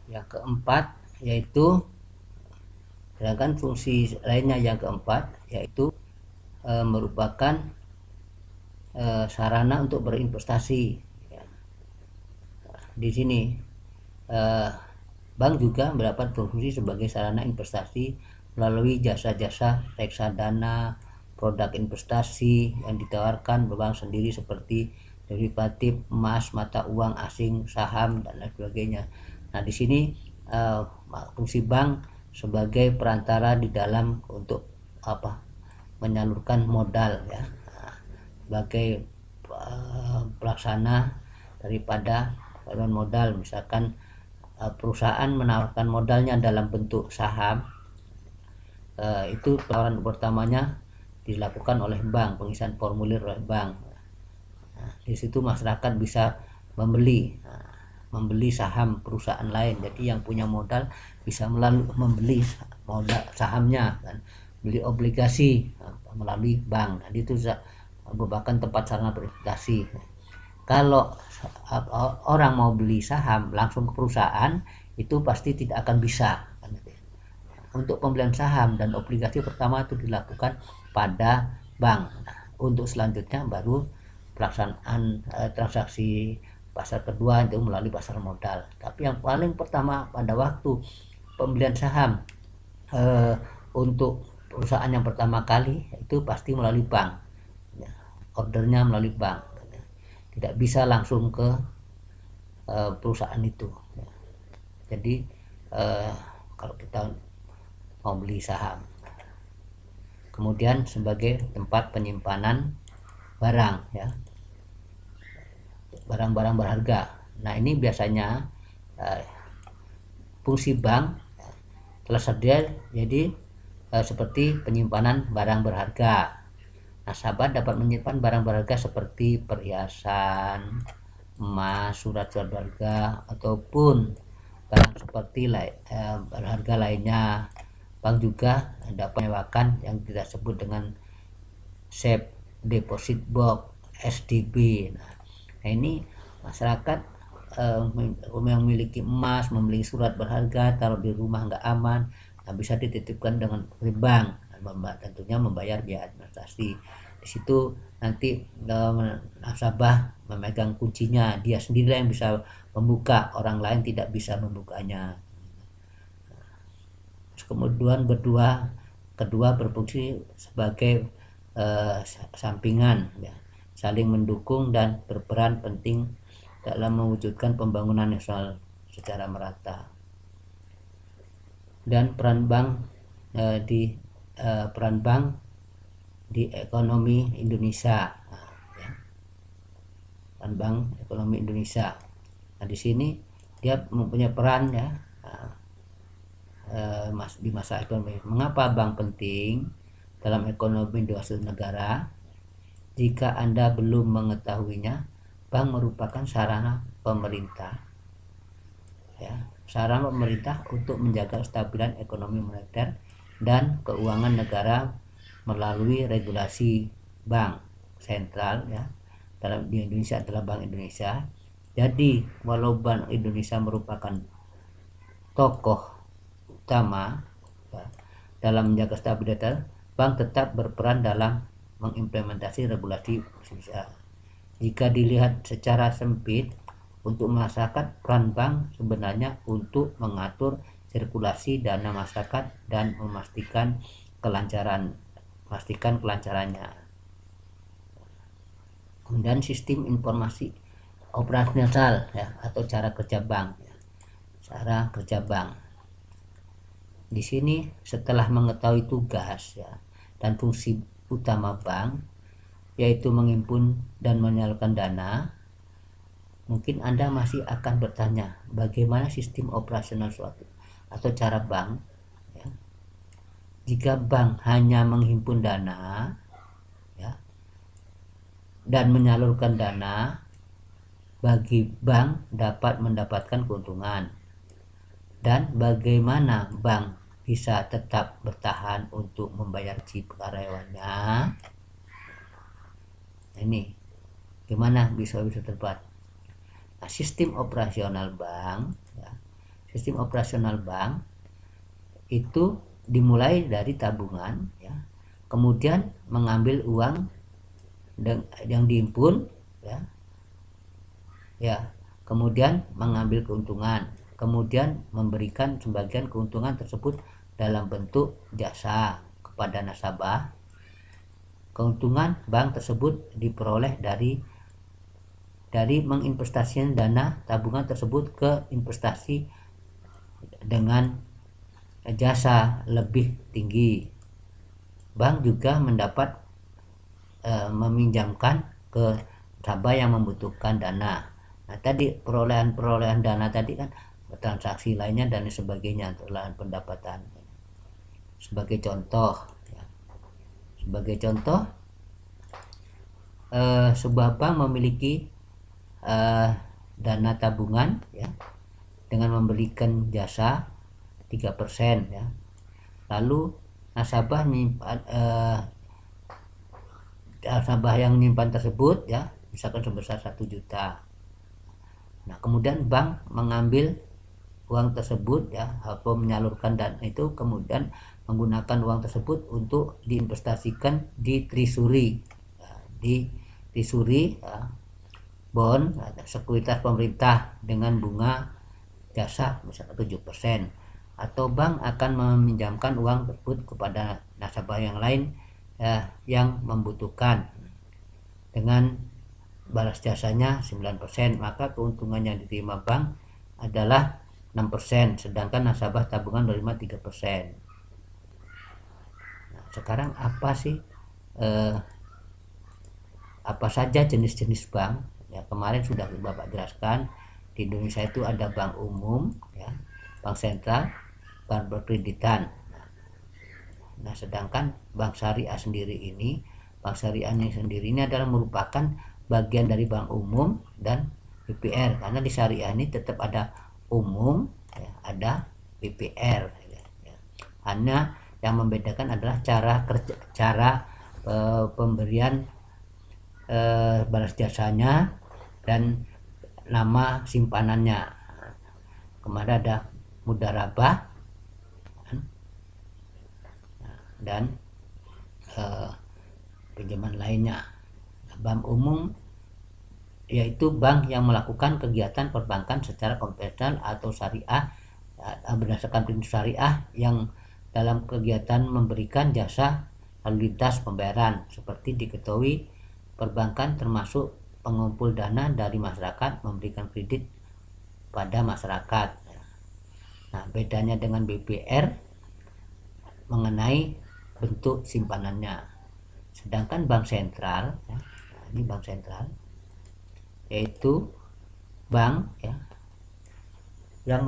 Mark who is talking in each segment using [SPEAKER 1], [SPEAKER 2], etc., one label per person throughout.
[SPEAKER 1] Yang keempat yaitu, sedangkan fungsi lainnya yang keempat yaitu merupakan sarana untuk berinvestasi. Ya. Di sini bank juga mendapat fungsi sebagai sarana investasi melalui jasa-jasa reksadana, produk investasi yang ditawarkan bank sendiri seperti derivatif, emas, mata uang asing, saham, dan lain sebagainya. Nah, di sini fungsi bank sebagai perantara di dalam untuk menyalurkan modal, ya, sebagai pelaksana daripada saluran modal. Misalkan perusahaan menawarkan modalnya dalam bentuk saham, itu tawaran pertamanya dilakukan oleh bank, pengisian formulir oleh bank. Nah, di situ masyarakat bisa membeli saham perusahaan lain. Jadi yang punya modal bisa membeli modal sahamnya, kan, beli obligasi melalui bank. Nah, itu merupakan tempat sarana berinvestasi. Kalau orang mau beli saham langsung ke perusahaan, itu pasti tidak akan bisa. Untuk pembelian saham dan obligasi pertama itu dilakukan pada bank. Nah, untuk selanjutnya baru pelaksanaan transaksi pasar kedua itu melalui pasar modal. Tapi yang paling pertama pada waktu pembelian saham untuk perusahaan yang pertama kali itu pasti melalui bank. Ordernya melalui bank, tidak bisa langsung ke perusahaan itu. Jadi kalau kita mau beli saham, kemudian sebagai tempat penyimpanan barang, ya, barang-barang berharga. Nah, ini biasanya fungsi bank telah sedia jadi seperti penyimpanan barang berharga. Nasabah dapat menyimpan barang berharga seperti perhiasan, emas, surat-surat berharga, ataupun barang seperti berharga lainnya. Bank juga dapat menyewakan yang kita sebut dengan safe deposit box, SDB. Nah, ini masyarakat yang memiliki emas, memiliki surat berharga, taruh di rumah nggak aman, nah, bisa dititipkan dengan bank, tentunya membayar biaya administrasi. Di situ nanti nasabah memegang kuncinya, dia sendiri yang bisa membuka, orang lain tidak bisa membukanya. Kemudian kedua berfungsi sebagai sampingan, ya, saling mendukung dan berperan penting dalam mewujudkan pembangunan nasional secara merata. Dan peran bank di ekonomi Indonesia, peran bank ekonomi Indonesia. Nah, di sini dia mempunyai peran, ya, di masa ekonomi. Mengapa bank penting dalam ekonomi suatu negara? Jika Anda belum mengetahuinya, bank merupakan sarana pemerintah, ya, sarana pemerintah untuk menjaga kestabilan ekonomi moneter dan keuangan negara melalui regulasi bank sentral, ya, dalam di Indonesia adalah Bank Indonesia. Jadi walau Bank Indonesia merupakan tokoh utama, ya, dalam menjaga stabilitas, bank tetap berperan dalam mengimplementasi regulasi Indonesia. Jika dilihat secara sempit, untuk masyarakat, peran bank sebenarnya untuk mengatur sirkulasi dana masyarakat dan memastikan kelancarannya. Kemudian sistem informasi operasional, ya, atau cara kerja bank, ya. Cara kerja bank. Di sini setelah mengetahui tugas, ya, dan fungsi utama bank, yaitu menghimpun dan menyalurkan dana, mungkin Anda masih akan bertanya, bagaimana sistem operasional suatu atau cara bank, ya. Jika bank hanya menghimpun dana, ya, dan menyalurkan dana, bagi bank dapat mendapatkan keuntungan. Dan bagaimana bank bisa tetap bertahan untuk membayar gaji karyawannya? Ini gimana bisa terbuat? Nah, sistem operasional bank, ya, sistem operasional bank itu dimulai dari tabungan, ya, kemudian mengambil uang yang dihimpun, ya, kemudian mengambil keuntungan, kemudian memberikan sebagian keuntungan tersebut dalam bentuk jasa kepada nasabah. Keuntungan bank tersebut diperoleh dari menginvestasikan dana tabungan tersebut ke investasi dengan jasa lebih tinggi. Bank juga mendapat meminjamkan ke nasabah yang membutuhkan dana. Nah, tadi perolehan dana tadi kan transaksi lainnya dan sebagainya, perolehan pendapatan. Sebagai contoh, sebuah bank memiliki dana tabungan, ya, dengan memberikan jasa 3%, ya. Lalu nasabah yang menyimpan tersebut, ya, misalkan sebesar 1 juta. Nah, kemudian bank mengambil uang tersebut, ya, atau menyalurkan dana itu, kemudian menggunakan uang tersebut untuk diinvestasikan di treasury, ya, bond, sekuritas pemerintah dengan bunga jasa misalnya 7%, atau bank akan meminjamkan uang tersebut kepada nasabah yang lain, ya, yang membutuhkan dengan balas jasanya 9%, maka keuntungan yang diterima bank adalah 6%, sedangkan nasabah tabungan menerima 3%. Nah, sekarang apa saja jenis-jenis bank? Ya, kemarin sudah Bapak jelaskan, di Indonesia itu ada bank umum, ya, bank sentral, bank berkreditan. Nah, sedangkan bank syariah sendiri ini adalah merupakan bagian dari bank umum dan BPR, karena di syariah ini tetap ada umum, ya, ada BPR, ya. Hanya yang membedakan adalah cara pemberian balas jasanya dan nama simpanannya. Kemarin ada mudharabah dan pinjaman lainnya. Bank umum yaitu bank yang melakukan kegiatan perbankan secara konvensional atau syariah, berdasarkan prinsip syariah, yang dalam kegiatan memberikan jasa lalu lintas pembayaran. Seperti diketahui, perbankan termasuk pengumpul dana dari masyarakat, memberikan kredit pada masyarakat. Nah, bedanya dengan BPR mengenai bentuk simpanannya. Sedangkan bank sentral, ya, ini bank sentral, yaitu bank, ya, yang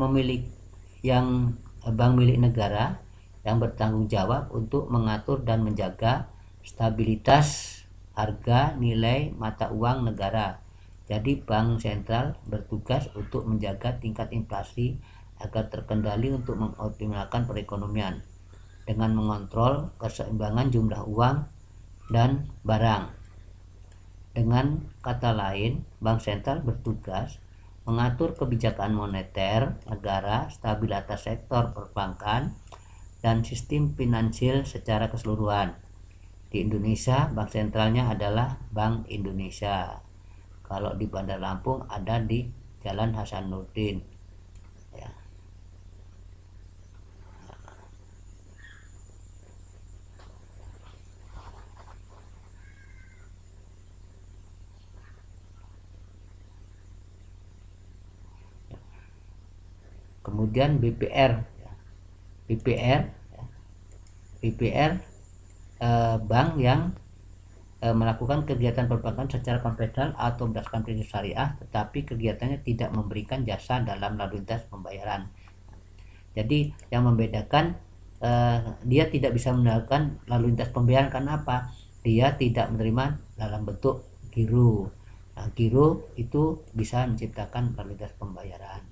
[SPEAKER 1] bank milik negara yang bertanggung jawab untuk mengatur dan menjaga stabilitas harga nilai mata uang negara. Jadi bank sentral bertugas untuk menjaga tingkat inflasi agar terkendali untuk mengoptimalkan perekonomian dengan mengontrol keseimbangan jumlah uang dan barang. Dengan kata lain, bank sentral bertugas mengatur kebijakan moneter negara, stabilitas sektor perbankan, dan sistem finansial secara keseluruhan. Di Indonesia, bank sentralnya adalah Bank Indonesia. Kalau di Bandar Lampung ada di Jalan Hasanuddin, ya. Kemudian BPR, bank yang melakukan kegiatan perbankan secara konvensional atau berdasarkan prinsip syariah, tetapi kegiatannya tidak memberikan jasa dalam lalu lintas pembayaran. Jadi yang membedakan, dia tidak bisa melakukan lalu lintas pembayaran karena apa? Dia tidak menerima dalam bentuk giro. Nah, giro itu bisa menciptakan lalu lintas pembayaran.